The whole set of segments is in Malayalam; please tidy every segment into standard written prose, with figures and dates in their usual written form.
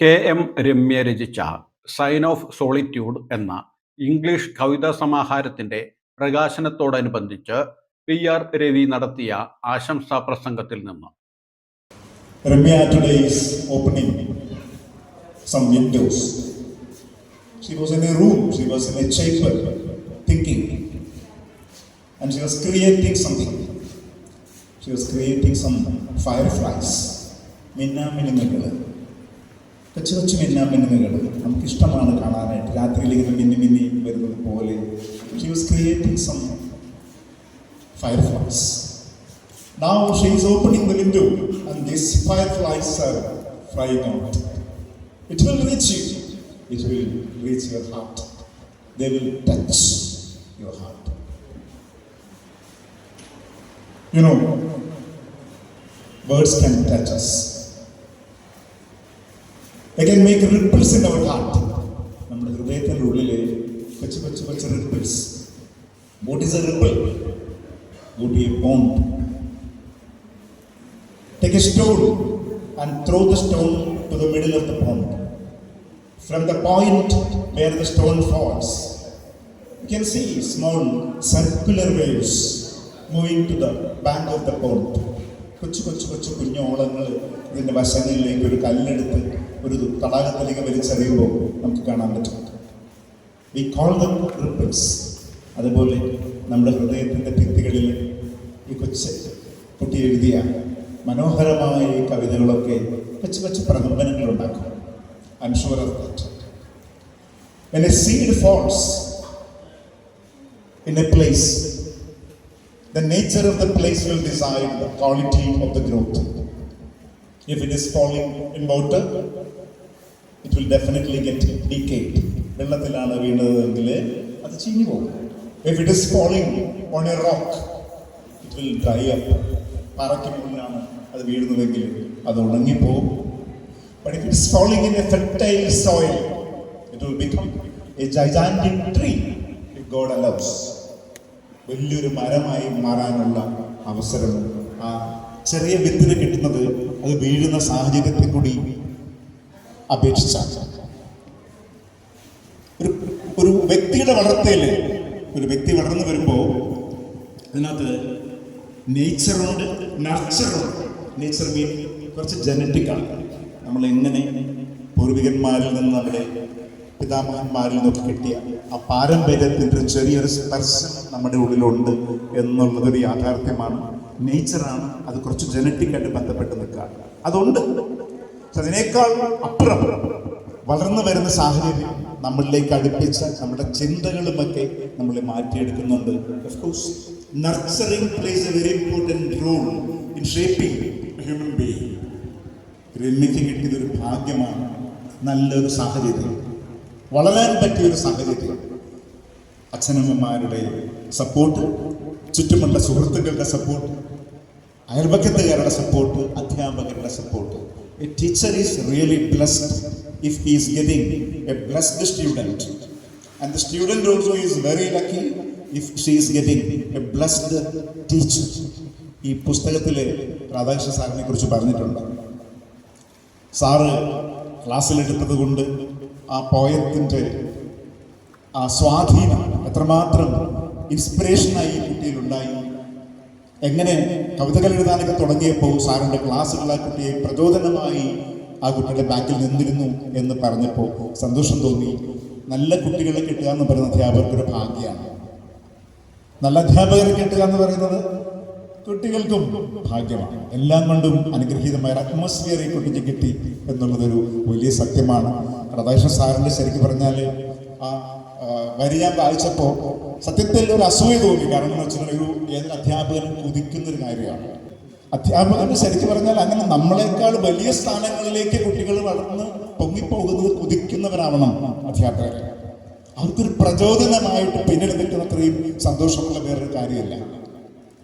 കെ.എം. രമ്യ രചിച്ച സൈൻ ഓഫ് സോളിറ്റ്യൂഡ് എന്ന ഇംഗ്ലീഷ് കവിതാസമാഹാരത്തിന്റെ പ്രകാശനത്തോടനുബന്ധിച്ച് പി.ആർ. രവി നടത്തിയ ആശംസാ പ്രസംഗത്തിൽ നിന്ന്. Ramya today is opening some windows. She was in a room, she was in a chamber thinking, and she was creating something. She was creating some fireflies. മിന്നാമിനുങ്ങുകൾ, കൊച്ചു കൊച്ചു മിന്നാമിനുങ്ങുകൾ നമുക്കിഷ്ടമാണ് കാണാനായിട്ട്. രാത്രിയിലേക്ക് മിന്നി വരുന്നത് പോലെ she was creating some fireflies. Now she is opening the window and these fireflies are flying out. It will reach you. It will reach your heart. They will touch your heart. You know, words can touch us. They can make ripples in our heart. നമ്മുടെ ഹൃദയത്തിൻ്റെ ഉള്ളിലെ കൊച്ചു കൊച്ചു കൊച്ചു ripples. What is a ripple? Go to a pond. Take a stone and throw the stone to the middle of the pond. From the point where the stone falls, you can see small circular waves moving to the bank of the pond. കൊച്ചു കൊച്ചു കൊച്ചു കുഞ്ഞോളങ്ങൾ ഇതിൻ്റെ വശങ്ങളിലേക്ക് ഒരു കല്ലെടുത്ത് ഒരു തടാകത്തിലേക്ക് വലിച്ചെറിയുമ്പോൾ നമുക്ക് കാണാൻ പറ്റും. We call them ripples. അതുപോലെ നമ്മുടെ ഹൃദയത്തിൻ്റെ ഭിത്തികളിൽ ഈ കൊച്ചു കുട്ടി എഴുതിയ മനോഹരമായ ഈ കവിതകളൊക്കെ കൊച്ചു കൊച്ചു പ്രകമ്പനങ്ങൾ ഉണ്ടാക്കും. I'm sure of that. When a seed falls in a place, the nature of the place will decide the quality of the growth. If it is falling in water, it will definitely get decayed. വെള്ളത്തിലാണ് വീണതെങ്കിൽ അത് ചീഞ്ഞു പോകും. If it is falling on a rock, it will dry up. പാറയ്ക്ക് മുകളിലാണ് അത് വീഴുന്നതെങ്കിൽ അത് ഉണങ്ങിപ്പോകും. But if it is falling in a fertile soil, it will become a gigantic tree if God allows. വലിയൊരു മരമായി മാറാനുള്ള അവസരം ആ ചെറിയ വിത്തിന് കിട്ടുന്നത് അത് വീഴുന്ന സാഹചര്യത്തെ കൂടി അപേക്ഷിച്ചാണ്. ഒരു വ്യക്തിയുടെ വളർത്തയിൽ ഒരു വ്യക്തി വളർന്നു വരുമ്പോൾ അതിനകത്ത് നേച്ചറുണ്ട്, നർച്ചറുണ്ട്. നേച്ചർ മീൻ കുറച്ച് ജനറ്റിക്കാണ്. നമ്മൾ എങ്ങനെ പൂർവികന്മാരിൽ നിന്ന് നമ്മുടെ പിതാമഹന്മാരിൽ നിന്നൊക്കെ കിട്ടിയ ആ പാരമ്പര്യത്തിൻ്റെ ചെറിയൊരു സ്പർശം നമ്മുടെ ഉള്ളിലുണ്ട് എന്നുള്ളതൊരു യാഥാർത്ഥ്യമാണ്. നേച്ചറാണ്, അത് കുറച്ച് ജനറ്റിക്കായിട്ട് ബന്ധപ്പെട്ട് നിൽക്കുകയാണ്. അതുണ്ട്. അതിനേക്കാൾ അപ്പുറം വളർന്നു വരുന്ന സാഹചര്യം നമ്മളിലേക്ക് അടുപ്പിച്ച നമ്മുടെ ചിന്തകളുമൊക്കെ നമ്മളെ മാറ്റിയെടുക്കുന്നുണ്ട്. Of course, nurturing plays a very important role in shaping a human being. രമ്യയ്ക്ക് കിട്ടിയതൊരു ഭാഗ്യമാണ്, നല്ലൊരു സാഹചര്യം, വളരാൻ പറ്റിയൊരു സാഹചര്യം. അച്ഛനമ്മമാരുടെ സപ്പോർട്ട്, ചുറ്റുമുള്ള സുഹൃത്തുക്കളുടെ സപ്പോർട്ട്, അയൽപക്കത്തുകാരുടെ സപ്പോർട്ട്, അധ്യാപകരുടെ support. A teacher is really blessed if he is getting a blessed student, and the student also is very lucky if she is getting a blessed teacher. ഈ പുസ്തകത്തിലെ രാധാകൃഷ്ണ സാറിനെ കുറിച്ച് പറഞ്ഞിട്ടുണ്ട്. സാറ് ക്ലാസ്സിലെടുത്തത് കൊണ്ട് ആ പോയത്തിൻ്റെ ആ സ്വാധീനം എത്രമാത്രം ഇൻസ്പിറേഷനായി ഈ കുട്ടിയിലുണ്ടായി. എങ്ങനെ കവിതകൾ എഴുതാനൊക്കെ തുടങ്ങിയപ്പോൾ സാറിൻ്റെ ക്ലാസ്സുകൾ ആ കുട്ടിയെ പ്രചോദനമായി ആ കുട്ടിയുടെ ബാക്കിൽ നിന്നിരുന്നു എന്ന് പറഞ്ഞപ്പോൾ സന്തോഷം തോന്നി. നല്ല കുട്ടികളെ കിട്ടുക എന്ന് പറയുന്ന അധ്യാപകർക്കൊരു ഭാഗ്യമാണ്. നല്ല അധ്യാപകരെ കിട്ടുക എന്ന് പറയുന്നത് കുട്ടികൾക്കും ഭാഗ്യമാണ്. എല്ലാം കൊണ്ടും അനുഗ്രഹീതമായ അറ്റ്മോസ്ഫിയർ ഈ കുട്ടിക്ക് കിട്ടി എന്നുള്ളതൊരു വലിയ സത്യമാണ്. രാധാകൃഷ്ണ സാറിൻ്റെ ശരിക്കും പറഞ്ഞാൽ ആ വരി ഞാൻ വായിച്ചപ്പോൾ സത്യത്തിൽ ഒരു അസൂയ തോന്നി. കാരണം എന്ന് വെച്ചിട്ടുണ്ടെങ്കിൽ ഏതൊരു അധ്യാപകനും കുതിക്കുന്നൊരു കാര്യമാണ്. അധ്യാപകന് ശരിക്കും പറഞ്ഞാൽ അങ്ങനെ നമ്മളെക്കാൾ വലിയ സ്ഥാനങ്ങളിലേക്ക് കുട്ടികൾ വളർന്ന് പൊങ്ങിപ്പോകുന്നത് കുതിക്കുന്നവരാവണം അധ്യാപകർ. അവർക്കൊരു പ്രചോദനമായിട്ട് പിന്നീട് നിൽക്കുന്ന അത്രയും സന്തോഷമുള്ള വേറൊരു കാര്യമല്ല.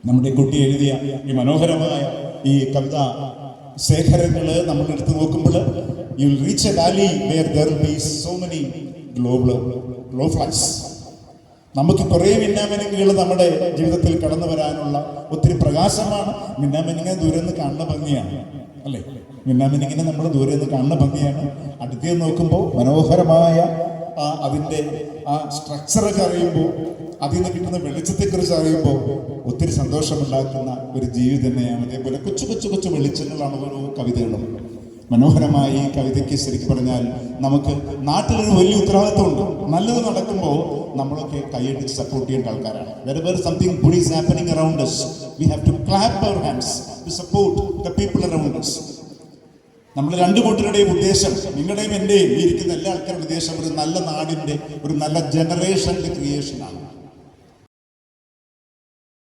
നമ്മുടെ കുട്ടി എഴുതിയ ഈ മനോഹരമായ ഈ കവിതാ ശേഖരങ്ങൾ നമ്മൾ എടുത്തു നോക്കുമ്പോൾ you will reach a valley where there will be so many glow flies. നമുക്ക് കുറേ മിന്നാമിനുങ്ങുകൾ നമ്മുടെ ജീവിതത്തിൽ കടന്നു വരാനുള്ള ഒത്തിരി പ്രകാശമാണ്. മിന്നാമിനുങ്ങ ദൂരെ നിന്ന് കാണുന്ന ഭംഗിയാണ്. അല്ലേ? മിന്നാമിനിങ്ങിനെ നമ്മൾ ദൂരെ നിന്ന് കാണുന്ന ഭംഗിയാണ്. അടുത്ത് നോക്കുമ്പോൾ മനോഹരമായ അതിൻ്റെ ആ സ്ട്രക്ചറൊക്കെ അറിയുമ്പോൾ, അതിൽ നിന്ന് കിട്ടുന്ന വെളിച്ചത്തെക്കുറിച്ച് അറിയുമ്പോൾ ഒത്തിരി സന്തോഷമുണ്ടാക്കുന്ന ഒരു ജീവി തന്നെയാണ്. അതേപോലെ കൊച്ചു കൊച്ചു കൊച്ചു വെളിച്ചങ്ങളാണ് ഓരോ കവിതകളും. മനോഹരമായി ഈ കവിതയ്ക്ക് ശരിക്കും പറഞ്ഞാൽ നമുക്ക് നാട്ടിലൊരു വലിയ ഉത്തരവാദിത്വമുണ്ട്. നല്ലത് നടക്കുമ്പോൾ നമ്മളൊക്കെ കൈയടിച്ച് സപ്പോർട്ട് ചെയ്യേണ്ട ആൾക്കാരാണ്. wherever something good is happening around us, we have to clap our hands to support the people around us. നമ്മൾ രണ്ടു കൂട്ടരുടെയും ഉദ്ദേശം, നിങ്ങളുടെയും എൻ്റെയും ഇരിക്കുന്ന എല്ലാ ആൾക്കാരുടെ ഉദ്ദേശം ഒരു നല്ല നാടിൻ്റെ, ഒരു നല്ല ജനറേഷൻ്റെ ക്രിയേഷനാണ്.